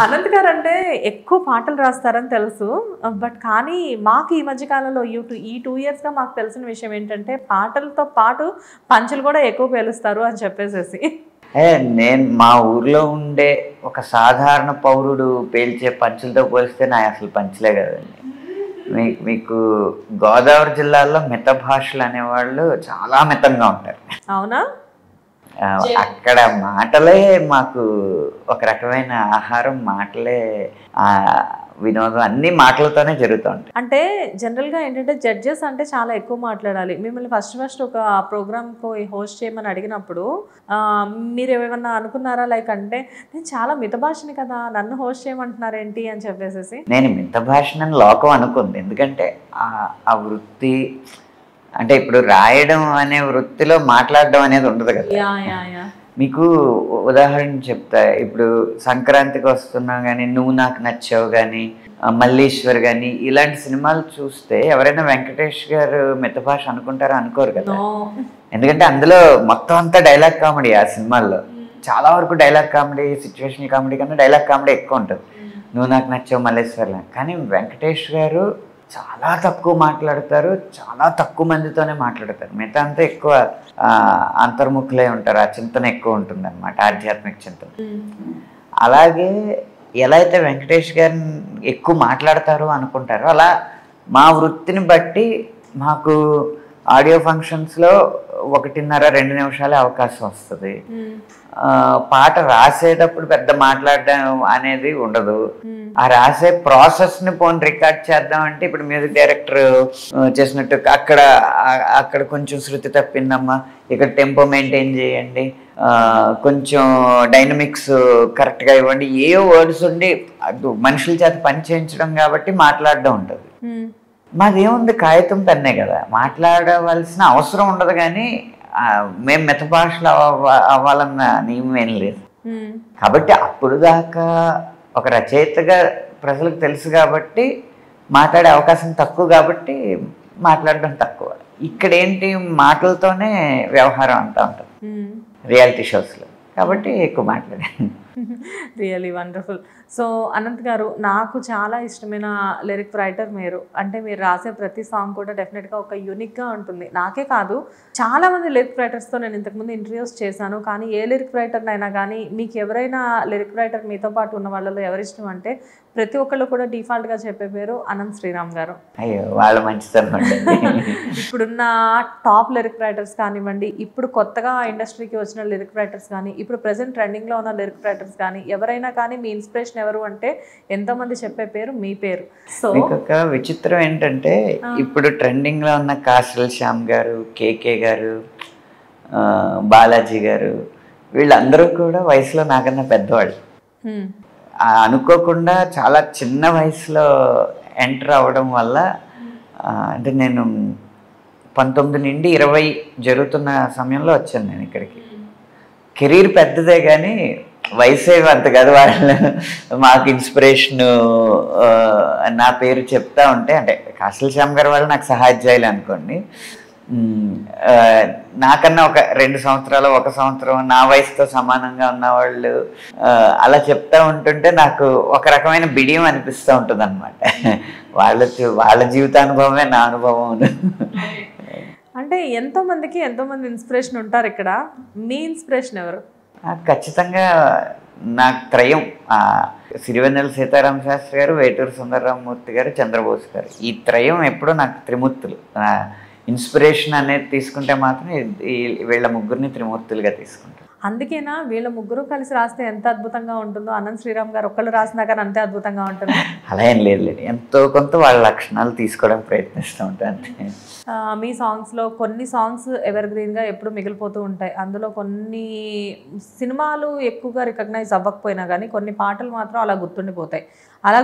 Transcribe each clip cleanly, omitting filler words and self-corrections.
అనంత్ గారు అంటే ఎక్కువ పాటలు రాస్తారని తెలుసు. బట్ కానీ మాకు ఈ మధ్య కాలంలో ఈ 2 ఇయర్స్‌గా మాకు తెలిసిన విషయం ఏంటంటే పాటలతో పాటు పంచులు కూడా ఎక్కువ పేలుస్తారు అని చెప్పేసేసి. ఏ నేను మా ఊర్లో ఉండే ఒక సాధారణ పౌరుడు పేల్చే పంచులతో పోలిస్తే నా అసలు పంచులే కదండి. మీకు గోదావరి జిల్లాలో మిత భాషలు అనేవాళ్ళు చాలా మితంగా ఉంటారు. అవునా? అక్కడ మాటలే మాకు ఒక రకమైన ఆహారం, మాటలే వినోదం, అన్ని మాటలతోనే జరుగుతూ ఉంటాయి. అంటే జనరల్గా ఏంటంటే జడ్జెస్ అంటే చాలా ఎక్కువ మాట్లాడాలి. మిమ్మల్ని ఫస్ట్ ఒక ప్రోగ్రామ్కు హోస్ట్ చేయమని అడిగినప్పుడు మీరు ఏమన్నా అనుకున్నారా? లైక్ అంటే నేను చాలా మిత భాషని కదా, నన్ను హోస్ట్ చేయమంటున్నారేంటి అని చెప్పేసి. నేను మిత భాషనని లోకం అనుకుంది. ఎందుకంటే ఆ వృత్తి అంటే ఇప్పుడు రాయడం అనే వృత్తిలో మాట్లాడడం అనేది ఉండదు కదా. మీకు ఉదాహరణ చెప్తా. ఇప్పుడు సంక్రాంతికి వస్తున్నా కానీ నువ్వు నాకు నచ్చావు కానీ మల్లీశ్వర్ కానీ ఇలాంటి సినిమాలు చూస్తే ఎవరైనా వెంకటేష్ గారు మిత భాష అనుకుంటారో అనుకోరు కదా. ఎందుకంటే అందులో మొత్తం అంతా డైలాగ్ కామెడీ. ఆ సినిమాల్లో చాలా వరకు డైలాగ్ కామెడీ, సిచ్యువేషనల్ కామెడీ కన్నా డైలాగ్ కామెడీ ఎక్కువ ఉంటుంది. నువ్వు నాకు నచ్చావు మల్లేశ్వర్లా. కానీ వెంకటేష్ గారు చాలా తక్కువ మాట్లాడతారు, చాలా తక్కువ మందితోనే మాట్లాడతారు. మిగతా అంతా ఎక్కువ అంతర్ముఖులై ఉంటారు. ఆ చింతన ఎక్కువ ఉంటుంది అనమాట, ఆధ్యాత్మిక చింతన. అలాగే ఎలా అయితే వెంకటేష్ గారిని ఎక్కువ మాట్లాడతారు అనుకుంటారో అలా మా వృత్తిని బట్టి మాకు ఆడియో ఫంక్షన్స్లో 1.5-2 నిమిషాలే అవకాశం వస్తుంది. పాట రాసేటప్పుడు పెద్ద మాట్లాడడం అనేది ఉండదు. ఆ రాసే ప్రాసెస్ని రికార్డ్ చేద్దామంటే ఇప్పుడు మ్యూజిక్ డైరెక్టర్ చేసినట్టు అక్కడ కొంచెం శృతి తప్పిందమ్మా, ఇక్కడ టెంపో మెయింటైన్ చేయండి, కొంచెం డైనమిక్స్ కరెక్ట్గా ఇవ్వండి, ఏ వర్డ్స్ ఉండి మనుషుల చేత పని చేయించడం కాబట్టి మాట్లాడడం ఉంటుంది. మాదేముంది, కాగితం పెన్నే కదా, మాట్లాడవలసిన అవసరం ఉండదు. కానీ మేము మిత భాషలు అవ్వాలన్న నియమం ఏం లేదు. కాబట్టి అప్పుడు దాకా ఒక రచయితగా ప్రజలకు తెలుసు కాబట్టి మాట్లాడే అవకాశం తక్కువ, కాబట్టి మాట్లాడడం తక్కువ. ఇక్కడ ఏంటి, మాటలతోనే వ్యవహారం అంతా ఉంటుంది రియాలిటీ షోస్లో, కాబట్టి ఎక్కువ మాట్లాడాను. Really wonderful. సో అనంత్ గారు, నాకు చాలా ఇష్టమైన లిరిక్ రైటర్ మీరు. అంటే మీరు రాసే ప్రతి సాంగ్ కూడా డెఫినెట్గా ఒక యూనిక్గా ఉంటుంది. నాకే కాదు, చాలామంది లిరిక్ రైటర్స్తో నేను ఇంతకుముందు ఇంటర్వ్యూస్ చేశాను. కానీ ఏ లిరిక్ రైటర్నైనా కానీ మీకు ఎవరైనా లిరిక్ రైటర్ మీతో పాటు ఉన్న వాళ్ళలో ఎవరిష్టం అంటే ప్రతి ఒక్కళ్ళు కూడా డిఫాల్ట్గా చెప్పే పేరు అనంత్ శ్రీరామ్ గారు. అయ్యో, వాళ్ళ మంచితనం. ఇప్పుడున్న టాప్ లిరిక్ రైటర్స్ కానివ్వండి, ఇప్పుడు కొత్తగా ఇండస్ట్రీకి వచ్చిన లిరిక్ రైటర్స్ కానీ, ఇప్పుడు ప్రెసెంట్ ట్రెండింగ్లో ఉన్న లిరిక్ రైటర్స్ కానీ, ఎవరైనా కానీ మీ ఇన్స్పిరేషన్ ఎవరు అంటే ఎంతోమంది చెప్పే పేరు మీ పేరు. సో ఒక విచిత్రం ఏంటంటే ఇప్పుడు ట్రెండింగ్లో ఉన్న కాసల్ శ్యామ్ గారు, కేకే గారు, బాలాజీ గారు, వీళ్ళందరూ కూడా వయసులో నాకన్నా పెద్దవాళ్ళు. అనుకోకుండా చాలా చిన్న వయసులో ఎంటర్ అవ్వడం వల్ల, అంటే నేను 19 నుండి 20 జరుగుతున్న సమయంలో వచ్చాను నేను ఇక్కడికి. కెరీర్ పెద్దదే కానీ వయసే అంత కదా. వాళ్ళు మాకు ఇన్స్పిరేషను నా పేరు చెప్తా ఉంటే, అంటే కాసల్ శ్యామ్ గారు వాళ్ళు నాకు సహాధ్యాయులు అనుకోండి. నాకన్నా ఒక 2 సంవత్సరాలు, 1 సంవత్సరం నా వయసుతో సమానంగా ఉన్నవాళ్ళు అలా చెప్తా ఉంటుంటే నాకు ఒక రకమైన బిడియం అనిపిస్తూ ఉంటుంది అనమాట. వాళ్ళ జీవితానుభవమే నా అనుభవం. అంటే ఎంతోమంది ఇన్స్పిరేషన్ ఉంటారు ఇక్కడ. మీ ఇన్స్పిరేషన్ ఎవరు? ఖచ్చితంగా నాకు త్రయం, సిరివెన్నెల సీతారామ శాస్త్రి గారు, వేటూరు సుందరరామమూర్తి గారు, చంద్రబోస్ గారు. ఈ త్రయం ఎప్పుడూ నాకు త్రిమూర్తులు. ఇన్స్పిరేషన్ అనేది తీసుకుంటే మాత్రం వీళ్ళ ముగ్గురిని త్రిమూర్తులుగా తీసుకుంటాను. అందుకేనా వీళ్ళ ముగ్గురు కలిసి రాస్తే ఎంత అద్భుతంగా ఉంటుందో, అనంత్ శ్రీరామ్ గారు ఒక్కళ్ళు రాసినా కానీ అంతే అద్భుతంగా ఉంటుంది. అలా ఏం లేదు, ఎంతో కొంత వాళ్ళ లక్షణాలు తీసుకోవడానికి ప్రయత్నిస్తూ ఉంటాను. మీ సాంగ్స్లో కొన్ని సాంగ్స్ ఎవర్ గ్రీన్గా ఎప్పుడు మిగిలిపోతూ ఉంటాయి. అందులో కొన్ని సినిమాలు ఎక్కువగా రికగ్నైజ్ అవ్వకపోయినా కానీ కొన్ని పాటలు మాత్రం అలా గుర్తుండిపోతాయి. అలా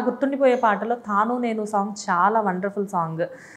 గుర్తుండిపోయే పాటలో తాను నేను సాంగ్ చాలా వండర్ఫుల్ సాంగ్.